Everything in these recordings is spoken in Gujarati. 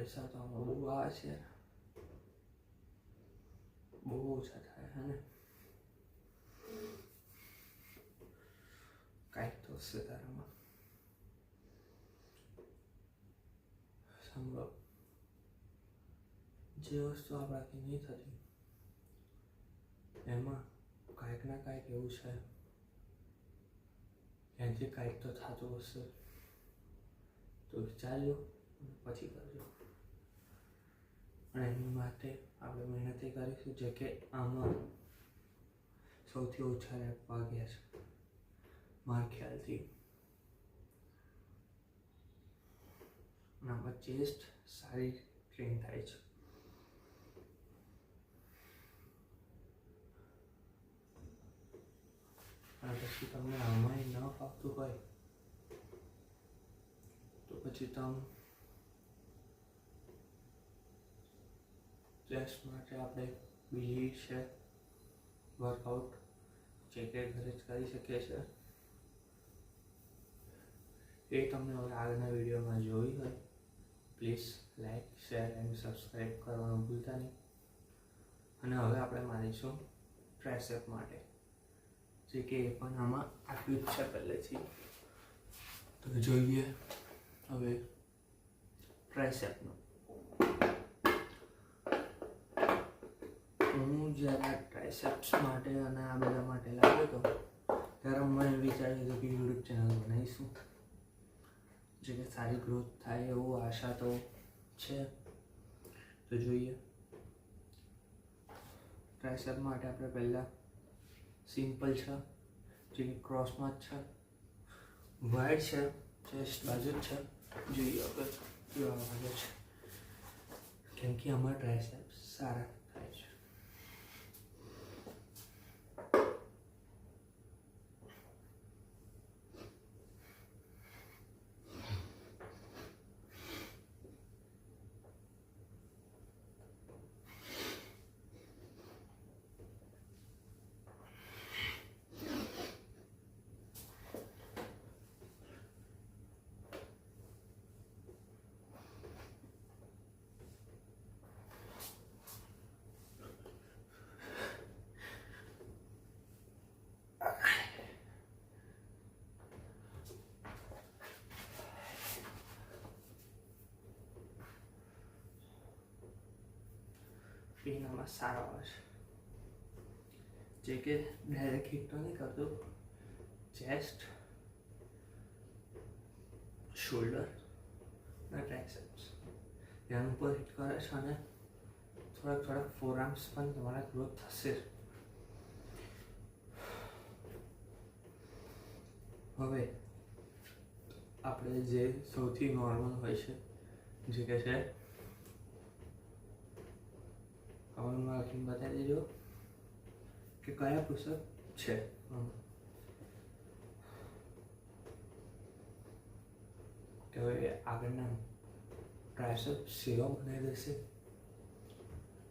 પૈસા તો આમાં બહુ આવે છે, બહુ ઓછા થાય હે ને. કાંઈક તો હશે તારામાં. સાંભળો, જે વસ્તુ આપણાથી નહીં થતી એમાં કાંઈક ના કાંઈક એવું છે એનાથી કાંઈક તો થતું હશે. તો વિચારજો પછી કરજો. અને એની માટે આપણે મહેનત કરીશું જે કે આમાં સૌથી ઓછા રેપ વાગ્યા છે મારા ખ્યાલથી. આમાં ચેસ્ટ સારી ટ્રેન થાય છે. અને પછી તમને આમાંય ન ફાવતું હોય તો પછી તમે ચેસ્ટ માટે આપણે બીજી છે વર્કઆઉટ જે કે ઘરે જ કરી શકીએ છીએ. એ તમને હવે આગળના વિડીયોમાં જોઈ હોય please like share and subscribe કરવાનું ભૂલતા નહીં. અને હવે આપણે મારીશું ટ્રાયસેપ માટે જે કે એ પણ આમાં આપ્યું જ છે પહેલેથી. તો જોઈએ હવે ટ્રાયસેપનું. હું જ્યારે ટ્રાયસેપ્સ માટે અને આ બધા માટે લાવ્યો હતો ત્યારે મેં વિચાર્યું હતું કે યુટ્યુબ ચેનલ બનાવીશું જે કે સારી ગ્રોથ થાય એવું આશા તો છે. તો જોઈએ. ટ્રાયસેપ માટે આપણે પહેલાં સિમ્પલ છે જે કે ક્રોસમાં જ છે, વાઇડ છે, ચેસ્ટ બાજુ જ છે. જોઈએ આપણે કેવા વાગે છે કેમ કે આમાં ટ્રાયસેપ સારા થાય છે. પીનામાં સારા આવે છે જે કે ડાયરેક્ટ હિટ તો નહીં કરતું. ચેસ્ટ, શોલ્ડર અને ટ્રાયસેપ્સ એના ઉપર હિટ કરે છે અને થોડાક ફોરઆર્મ્સ પણ તમારા ગ્રોથ થશે. હવે આપણે જે સૌથી નોર્મલ હોય છે જે કે છે કમેન્ટમાં લખીને બતાવી દેજો કે કયા પુષઅપ છે. કે હવે આગળના ટ્રાયસેપ સીરો બનાવી દેશે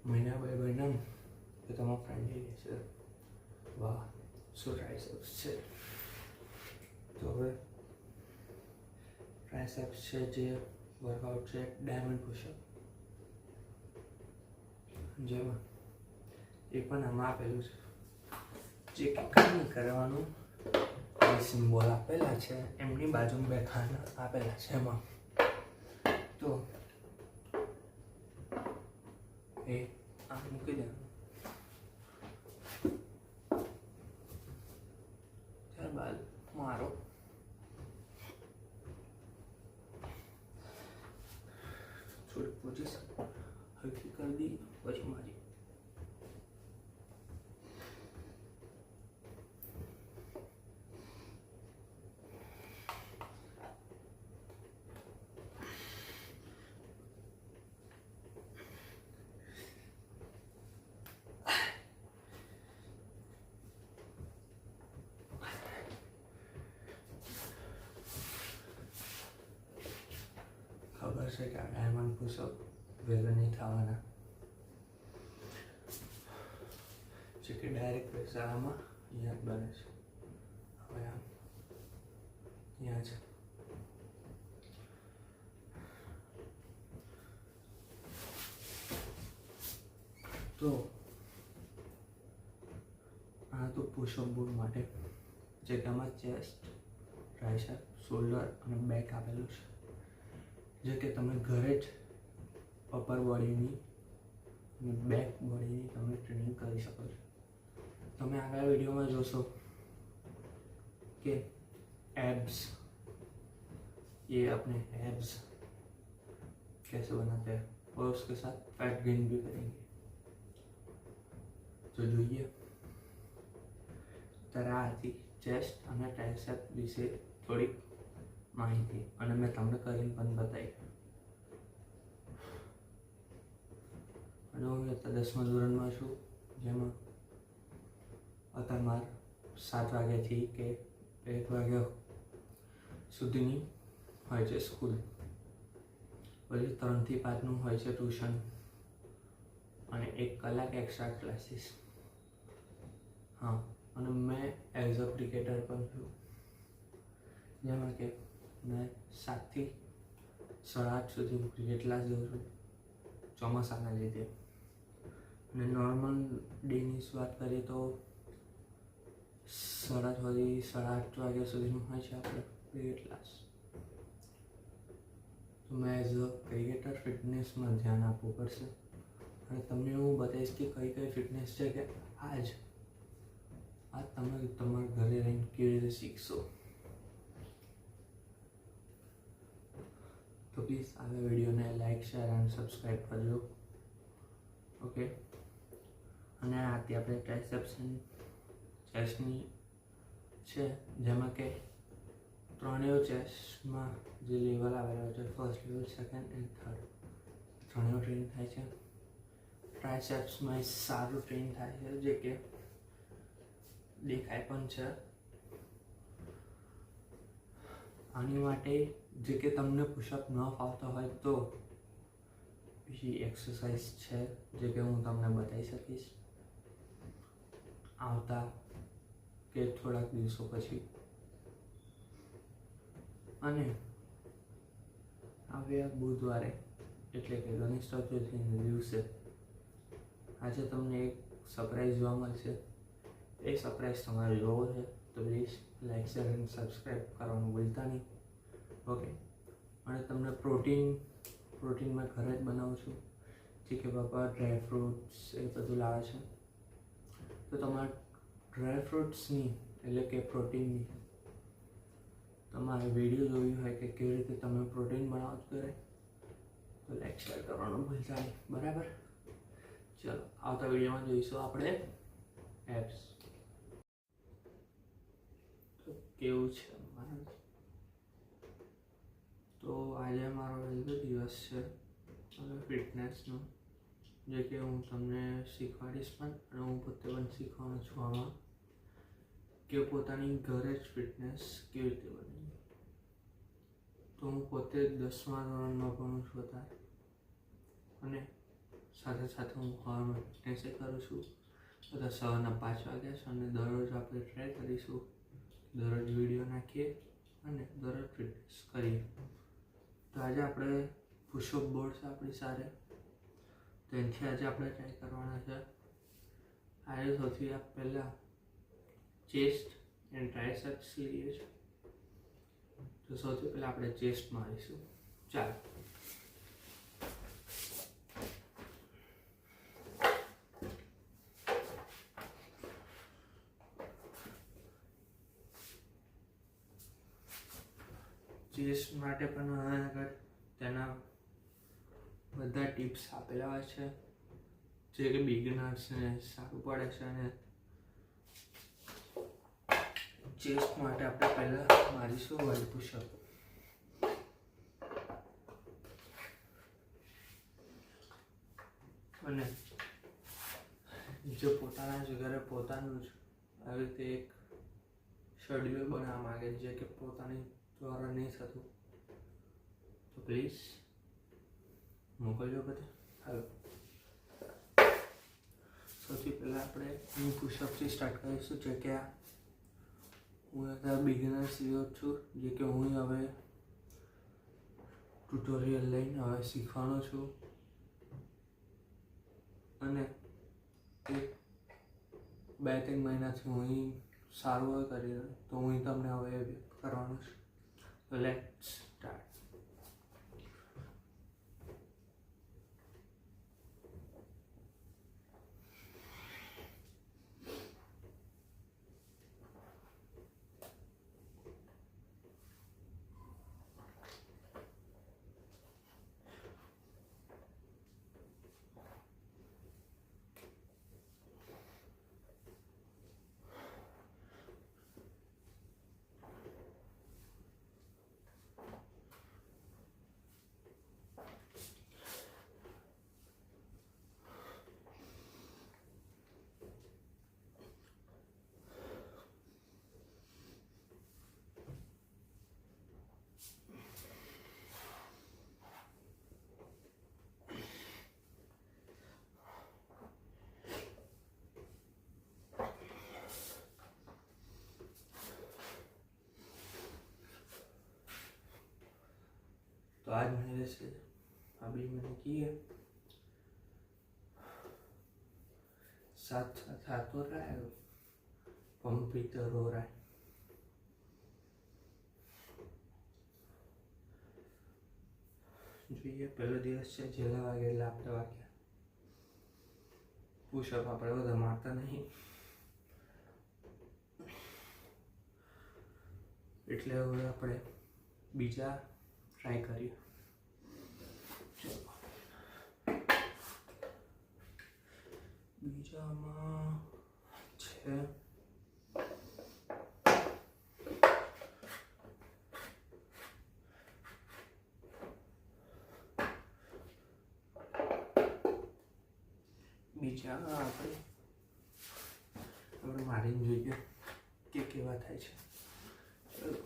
મહિના બે મહિના તો તમારા ફ્રેન્ડ જઈ જશે વાહ શું ટ્રાયસેપ્સ છે. તો હવે ટ્રાયસેપ્સ છે જે વર્કઆઉટ છે ડાયમંડ પુશઅપ જેમાં એ પણ આમાં આપેલું છે જે કે કામ કરવાનું સિમ્બોલ આપેલા છે એમની બાજુમાં બે ખાના આપેલા છે એમાં. તો એ આ મૂકી દેવાનું. ત્યારબાદ મારો થોડીક પોઝિશન હલકી કરી દી પછી મારી ખબર છે કે આ ડાયમંડ પુશઅપ વહેલા નહીં થવાના જે કે ડાયરેક્ટ પ્રેશર આમાં અહીંયા જ બને છે. હવે આમ અહીંયા છે તો આ તો પુશઅપ બોર્ડ માટે જે તેમાં ચેસ્ટ, ટ્રાઇસેપ, શોલ્ડર અને બેક આપેલું છે, જે કે તમે ઘરે જ અપર બોડીની અને બેક બોડીની તમે ટ્રેનિંગ કરી શકો છો. તમે આગલા વિડીયોમાં જોશો कि एब्स, ये अपने एब्स कैसे बनाते हैं और उसके साथ फैट गेन भी करेंगे. तो જોઈએ તરાથી ચેસ્ટ અને ટ્રાઇસેપ વિશે થોડીક માહિતી અને મેં તમને કરીને પણ બતાવી. અને હું અત્યારે 10મા ધોરણમાં છું, જેમાં અત્યારે મારે 7 વાગ્યાથી કે 1 વાગ્યા સુધીની હોય છે સ્કૂલ, પછી 3 થી 5નું હોય છે ટ્યુશન અને 1 કલાક એક્સ્ટ્રા ક્લાસીસ. હા, અને મેં એઝ અ ક્રિકેટર પણ છું, જેમાં કે મેં 7 થી 8:30 સુધી ક્રિકેટ ક્લાસ જાઉં છું ચોમાસાના લીધે. અને નોર્મલ ડેની વાત કરીએ તો 6:30 થી 8:30 વાગ્યા સુધીનું હોય છે આપણે ક્રિકેટ ક્લાસ. તો મેં એઝ અ ક્રિકેટર ફિટનેસમાં ધ્યાન આપવું પડશે અને તમને હું બતાવીશ કે કઈ કઈ ફિટનેસ છે કે આજ તમે તમારા ઘરે રહીને કેવી રીતે શીખશો. તો પ્લીઝ આ વિડીયોને લાઈક, શેર અને સબસ્ક્રાઈબ કરજો. ઓકે, અને આથી આપણે ટ્રાઇસેપ્સ એન્ડ ચેસ્ટની છે, જેમાં કે 3 ચેસ્ટમાં જે લેવલ આવેલા છે, first level, second and third, 3 train થાય છે. ટ્રાઇસેપ્સમાં સારું ટ્રેન થાય છે, જે કે દેખાય પણ છે. આની માટે જે કે તમને પુશઅપ ન ફાવતા હોય તો બીજી એક્સરસાઇઝ છે, જે કે હું તમને બતાવી શકીશ આવતા કે થોડાક દિવસો પછી. અને આવ્યા બુધવારે એટલે કે ગણેશ ચતુર્થીના દિવસે આજે તમને એક સરપ્રાઈઝ જોવા મળશે. એ સરપ્રાઈઝ તમારે જોવો છે તો પ્લીઝ લાઈક, શેર અને સબસ્ક્રાઈબ કરવાનું ભૂલતા નહીં. ઓકે, અને તમને પ્રોટીન મેં ઘરે જ બનાવું છું, જે કે બાપા ડ્રાય ફ્રૂટ્સ એ બધું લાવે છે. તો તમારે ડ્રાય ફ્રૂટ્સની એટલે કે પ્રોટીનની તમારે વિડીયો જોવી હોય કે કેવી રીતે તમે પ્રોટીન બનાવો છો ઘરે, તો લાઈક, શેર કરવાનું ભૂલતા નહીં. બરાબર, ચલો આવતા વિડીયોમાં જોઈશું આપણે એપ્સ. તો કેવું છે મારું, તો આજે મારો પહેલો દિવસ છે ફિટનેસનો, જે કે હું તમને શીખવાડીશ પણ અને હું પોતે પણ શીખવાનો છું આમાં કે પોતાની ઘરે જ ફિટનેસ કેવી રીતે બને. તો હું પોતે 10મા ધોરણમાં ભણું છું અત્યારે, અને સાથે સાથે હું સવારમાં ફિટનેસ કરું છું. બધા સવારના 5 વાગ્યા છે અને દરરોજ આપણે ટ્રાય કરીશું, દરરોજ વિડીયો નાખીએ અને દરરોજ ફિટનેસ કરીએ. તો આજે આપણે પુશઅપ બોર્ડ છે આપણી સાથે, તો એનાથી આજે આપણે ટ્રાય કરવાના છે. આજે સૌથી પહેલાં ચેસ્ટ એન્ડ ટ્રાઇસેપ્સ લઈએ છીએ. તો સૌથી પહેલાં આપણે ચેસ્ટ મારીશું. ચાલો, ચેસ્ટ માટે પણ આગળ તેના બધા ટિપ્સ આપેલા હોય છે, જે કે બિગિનર્સને સારું પડે છે. અને ચેસ્ટ માટે આપણે પહેલા મારીશું વર્ડ પુશઅપ. અને જો પોતાના જ ઘરે પોતાનું જ આવી રીતે એક શેડ્યુલ બનાવવા માંગે છે કે પોતાની દ્વારા નહીં થતું, તો પ્લીઝ મોકલજો બધા. હાલો, સૌથી પહેલાં આપણે હું પુશઅપથી સ્ટાર્ટ કરીશું, જે કે હું અત્યારે બિગિનર્સ લેવલ છું, જે કે હું હવે ટ્યુટોરિયલ લઈને હવે શીખવાનો છું. અને 2-3 મહિનાથી હું અહીં સારું હોય કરી રહ્યો, તો હું તમને હવે કરવાનું છે. Let's start. तो आज मैंने जैसे अभी मैंने की है 7 हाथ हो रहा है, पंप इधर हो रहा है. જોઈએ પહેલો દિવસ છે, જેલા વાગે એટલે આપણે વાગ્યા. પુશઅપ આપણે બધા મારતા નહીં, એટલે હવે આપણે બીજા ટ્રાય કરીએ. બીજામાં છે આપણે મારીને જોઈએ કે કેવા થાય છે. ચલો.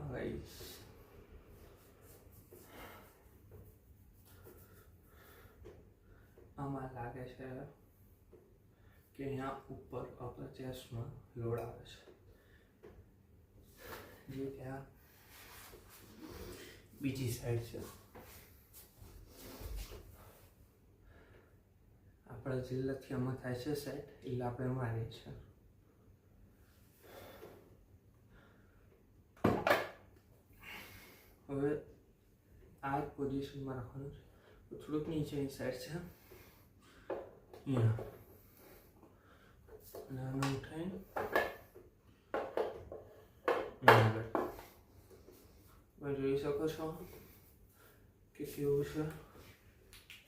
ગાઈસ, આમાં લાગે છે કે અહીંયા ઉપર અપર ચેસ્ટમાં લોડ આવે છે, જે ત્યાં બીજી સાઈડ છે. આપણે જે લથિયામાં થાય છે સેટ, એટલે આપણે મારીએ છીએ. હવે આ પોઝિશનમાં રાખવાનું છે. થોડુંક નીચેની સાઈડ છે અહીંયા, અને આને ઉઠાવીને આગળ જોઈ શકો છો કે કેવું છે.